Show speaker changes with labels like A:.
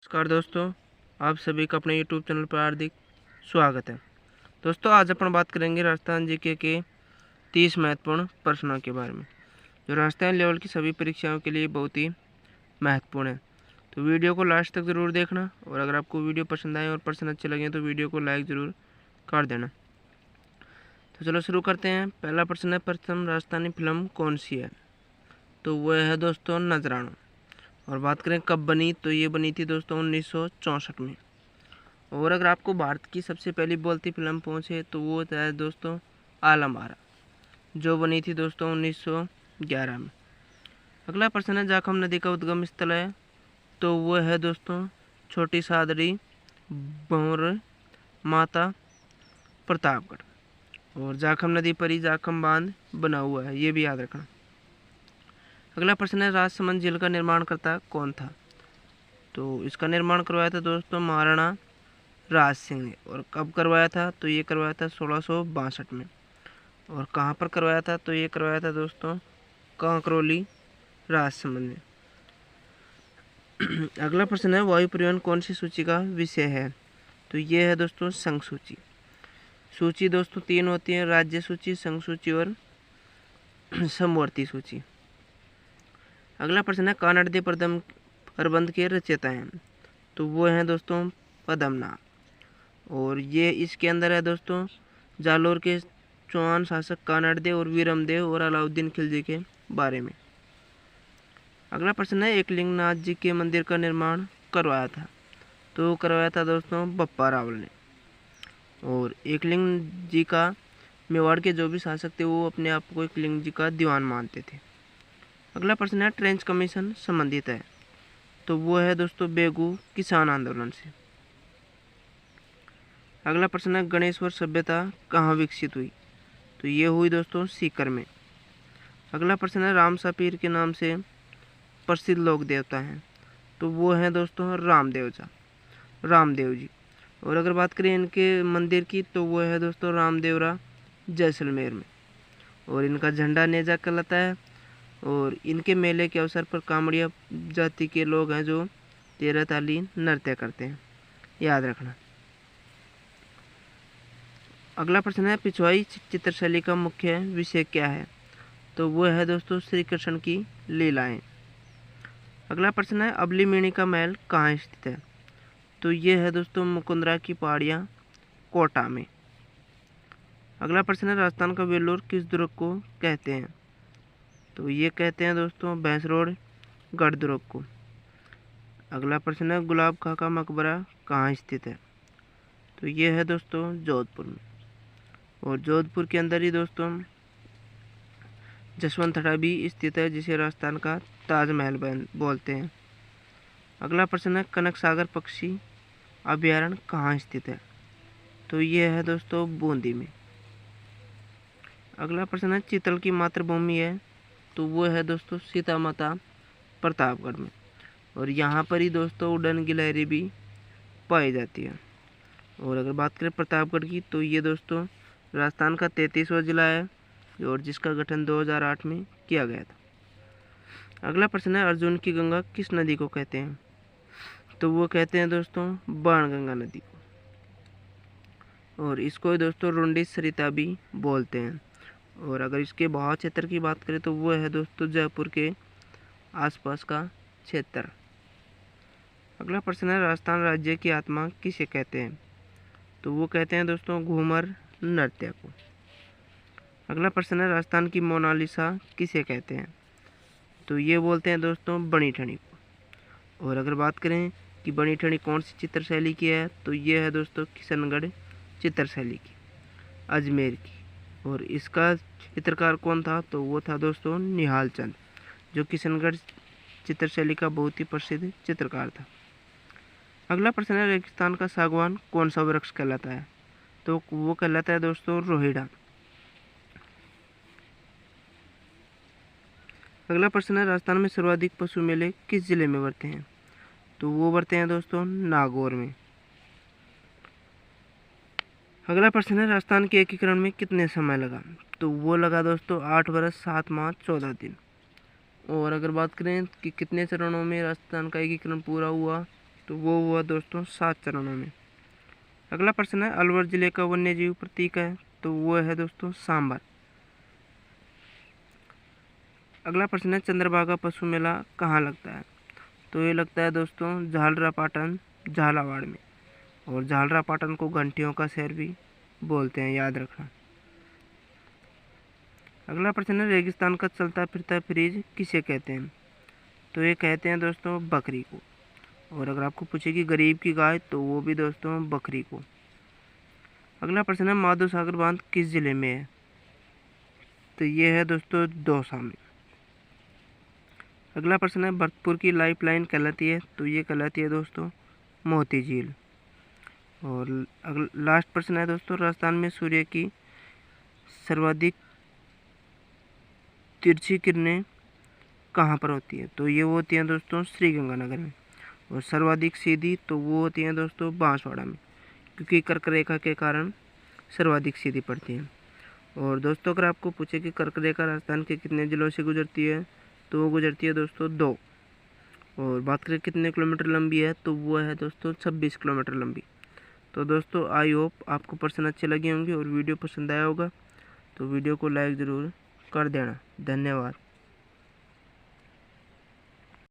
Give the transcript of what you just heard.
A: नमस्कार दोस्तों, आप सभी का अपने यूट्यूब चैनल पर हार्दिक स्वागत है। दोस्तों, आज अपन बात करेंगे राजस्थान जीके के 30 महत्वपूर्ण प्रश्नों के बारे में, जो राजस्थान लेवल की सभी परीक्षाओं के लिए बहुत ही महत्वपूर्ण है। तो वीडियो को लास्ट तक ज़रूर देखना, और अगर आपको वीडियो पसंद आए और प्रश्न अच्छे लगे तो वीडियो को लाइक ज़रूर कर देना। तो चलो शुरू करते हैं। पहला प्रश्न है, प्रथम राजस्थानी फिल्म कौन सी है? तो वह है दोस्तों नजराना। और बात करें कब बनी, तो ये बनी थी दोस्तों 1964 में। और अगर आपको भारत की सबसे पहली बोलती फिल्म पहुंचे तो वो है दोस्तों आलम आरा, जो बनी थी दोस्तों 1911 में। अगला प्रश्न है, जाखम नदी का उद्गम स्थल है? तो वो है दोस्तों छोटी सादरी, भंवर, माता प्रतापगढ़। और जाखम नदी पर ही जाखम बांध बना हुआ है, ये भी याद रखना। अगला प्रश्न है, राजसमंद झील का निर्माणकर्ता कौन था? तो इसका निर्माण करवाया था दोस्तों महाराणा राज सिंह ने। और कब करवाया था? तो ये करवाया था 1662 में। और कहाँ पर करवाया था? तो ये करवाया था दोस्तों कांकरोली, राजसमंद में। अगला प्रश्न है, वायु परिवहन कौन सी सूची का विषय है? तो ये है दोस्तों संघ सूची। सूची दोस्तों 3 होती है, राज्य सूची, संघ सूची और समवर्ती सूची। अगला प्रश्न है, कानड़ प्रबंध के रचयिता हैं? तो वो हैं दोस्तों पद्मनाभ। और ये इसके अंदर है दोस्तों जालोर के चौहान शासक कानड़देव और वीरमदेव और अलाउद्दीन खिलजी के बारे में। अगला प्रश्न है, एकलिंगनाथ जी के मंदिर का निर्माण करवाया था? तो करवाया था दोस्तों बप्पा रावल ने। और एकलिंग जी का मेवाड़ के जो भी शासक थे वो अपने आप को एकलिंग जी का दीवान मानते थे। अगला प्रश्न है, ट्रेंच कमीशन संबंधित है? तो वो है दोस्तों बेगू किसान आंदोलन से। अगला प्रश्न है, गणेश्वर सभ्यता कहाँ विकसित हुई? तो ये हुई दोस्तों सीकर में। अगला प्रश्न है, रामसा पीर के नाम से प्रसिद्ध लोक देवता हैं? तो वो हैं दोस्तों रामदेव जी। और अगर बात करें इनके मंदिर की, तो वो है दोस्तों रामदेवरा जैसलमेर में। और इनका झंडा नेजा कहलाता है। और इनके मेले के अवसर पर कामड़िया जाति के लोग हैं जो 13 ताली नृत्य करते हैं, याद रखना। अगला प्रश्न है, पिछवाई चित्रशैली का मुख्य विषय क्या है? तो वो है दोस्तों श्री कृष्ण की लीलाएं। अगला प्रश्न है, अबली का महल कहाँ स्थित है? तो ये है दोस्तों मुकुंदरा की पहाड़ियाँ, कोटा में। अगला प्रश्न है, राजस्थान का वेल्लोर किस दुर्ग को कहते हैं? तो ये कहते हैं दोस्तों भैंसरोड गढ़ दुर्ग को। अगला प्रश्न है, गुलाब खां का मकबरा कहाँ स्थित है? तो ये है दोस्तों जोधपुर में। और जोधपुर के अंदर ही दोस्तों जसवंत ठाड़ा भी स्थित है, जिसे राजस्थान का ताजमहल बोलते हैं। अगला प्रश्न है, कनक सागर पक्षी अभयारण्य कहाँ स्थित है? तो ये है दोस्तों बूंदी में। अगला प्रश्न है, चीतल की मातृभूमि है? तो वो है दोस्तों सीता माता प्रतापगढ़ में। और यहाँ पर ही दोस्तों उड़न गिलहरी भी पाई जाती है। और अगर बात करें प्रतापगढ़ की, तो ये दोस्तों राजस्थान का 33वां जिला है, और जिसका गठन 2008 में किया गया था। अगला प्रश्न है, अर्जुन की गंगा किस नदी को कहते हैं? तो वो कहते हैं दोस्तों बाणगंगा नदी को। और इसको दोस्तों रुंडी सरिता भी बोलते हैं। और अगर इसके बहाव क्षेत्र की बात करें, तो वो है दोस्तों जयपुर के आसपास का क्षेत्र। अगला प्रश्न है, राजस्थान राज्य की आत्मा किसे कहते हैं? तो वो कहते हैं दोस्तों घूमर नृत्य को। अगला प्रश्न है, राजस्थान की मोनालिसा किसे कहते हैं? तो ये बोलते हैं दोस्तों बनी ठनी को। और अगर बात करें कि बनी ठनी कौन सी चित्रशैली की है, तो ये है दोस्तों किशनगढ़ चित्रशैली की, अजमेर की। और इसका चित्रकार कौन था? तो वो था दोस्तों निहाल चंद, जो किशनगढ़ चित्रशैली का बहुत ही प्रसिद्ध चित्रकार था। अगला प्रश्न है, रेगिस्तान का सागवान कौन सा वृक्ष कहलाता है? तो वो कहलाता है दोस्तों रोहिड़ा। अगला प्रश्न है, राजस्थान में सर्वाधिक पशु मेले किस जिले में बढ़ते हैं? तो वो बढ़ते हैं दोस्तों नागौर में। अगला प्रश्न है, राजस्थान के एकीकरण में कितने समय लगा? तो वो लगा दोस्तों 8 वर्ष 7 माह 14 दिन। और अगर बात करें कि कितने चरणों में राजस्थान का एकीकरण पूरा हुआ, तो वो हुआ दोस्तों 7 चरणों में। अगला प्रश्न है अलवर जिले का वन्य जीव प्रतीक है, तो वो है दोस्तों सांबर। अगला प्रश्न है चंद्रभागा पशु मेला कहाँ लगता है, तो ये लगता है दोस्तों झालरापाटन झालावाड़ में। और झालरापाटन को घंटियों का शहर भी बोलते हैं, याद रखना। अगला प्रश्न है रेगिस्तान का चलता फिरता फ्रिज किसे कहते हैं, तो ये कहते हैं दोस्तों बकरी को। और अगर आपको पूछे कि गरीब की गाय, तो वो भी दोस्तों बकरी को। अगला प्रश्न है माधव सागर बांध किस जिले में है, तो ये है दोस्तों दौसा में। अगला प्रश्न है भरतपुर की लाइफलाइन कहलाती है, तो ये कहलाती है दोस्तों मोती झील। और लास्ट प्रश्न है दोस्तों राजस्थान में सूर्य की सर्वाधिक तिरछी किरणें कहाँ पर होती है, तो ये होती हैं दोस्तों श्री गंगानगर में। और सर्वाधिक सीधी, तो वो होती हैं दोस्तों बांसवाड़ा में, क्योंकि कर्क रेखा के कारण सर्वाधिक सीधी पड़ती हैं। और दोस्तों अगर आपको पूछे कि कर्क रेखा राजस्थान के कितने जिलों से गुजरती है, तो वो गुजरती है दोस्तों 2। और बात करें कितने किलोमीटर लंबी है, तो वो है दोस्तों 26 किलोमीटर लंबी। तो दोस्तों आई होप आपको प्रश्न अच्छे लगे होंगे और वीडियो पसंद आया होगा, तो वीडियो को लाइक ज़रूर कर देना। धन्यवाद।